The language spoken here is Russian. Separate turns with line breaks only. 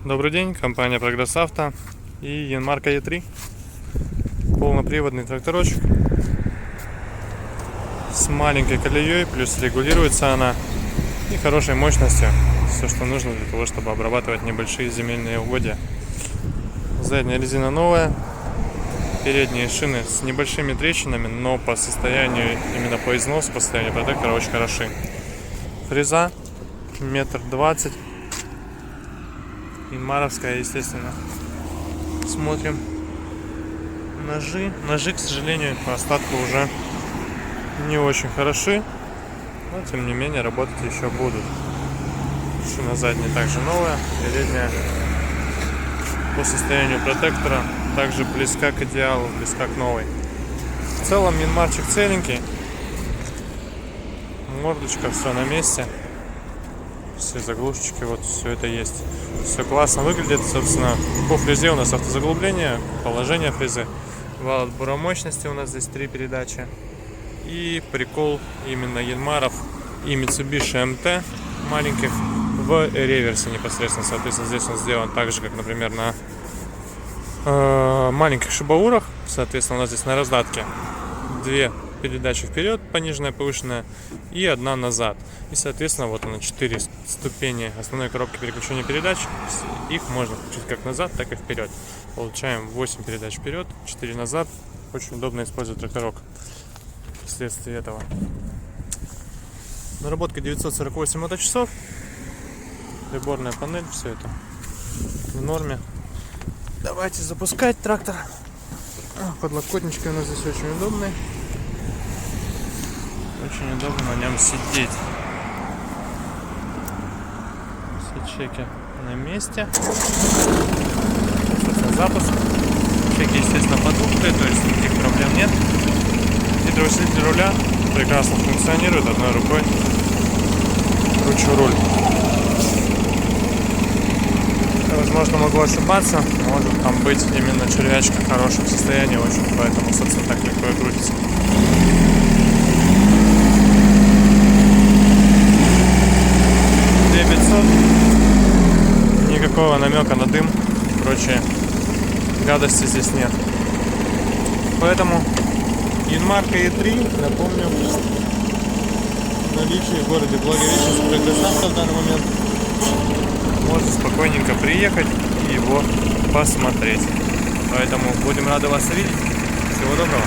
Добрый день, компания Прогресс Авто и Янмарка Е3. Полноприводный тракторочек с маленькой колеей, плюс регулируется она и хорошей мощностью. Все, что нужно для того, чтобы обрабатывать небольшие земельные угодья. Задняя резина новая, передние шины с небольшими трещинами, но по состоянию, именно по износу, по состоянию протектора очень хороши. Фреза 1,20 м. Янмаровская, естественно. Смотрим. Ножи, к сожалению, по остатку уже не очень хороши, но тем не менее работать еще будут. Шина задняя также новая, передняя по состоянию протектора также близка к идеалу, близка к новой. В целом Янмарчик целенький, мордочка все на месте, все заглушечки, вот все это есть. Все классно выглядит, собственно. По фрезе у нас автозаглубление, положение фрезы, вал отбора мощности, у нас здесь 3 передачи. И прикол именно Янмаров и Mitsubishi MT маленьких в реверсе непосредственно. Соответственно, здесь он сделан так же, как, например, на маленьких шибаурах. Соответственно, у нас здесь на раздатке 2 передачи вперед, пониженная, повышенная, и 1 назад. И, соответственно, вот она, 4 ступени основной коробки переключения передач. Их можно включить как назад, так и вперед. Получаем 8 передач вперед, 4 назад. Очень удобно использовать тракторок вследствие этого. Наработка 948 моточасов. Приборная панель, все это в норме. Давайте запускать трактор. Подлокотнички у нас здесь очень удобные. Очень удобно на нем сидеть. Все чеки на месте. Собственно, запуск. Чеки, естественно, подвухлые, то есть никаких проблем нет. Гидроусилитель руля прекрасно функционирует. Одной рукой кручу руль. Возможно, могу ошибаться. Может там быть именно червячка в хорошем состоянии, очень, поэтому, собственно, так легко и крутится. Никакого намека на дым и прочие гадости здесь нет. Поэтому Янмарка Е3, напомню, наличие в городе Благовещенск, Прогресс Авто в данный момент. Можно спокойненько приехать и его посмотреть. Поэтому будем рады вас видеть. Всего доброго.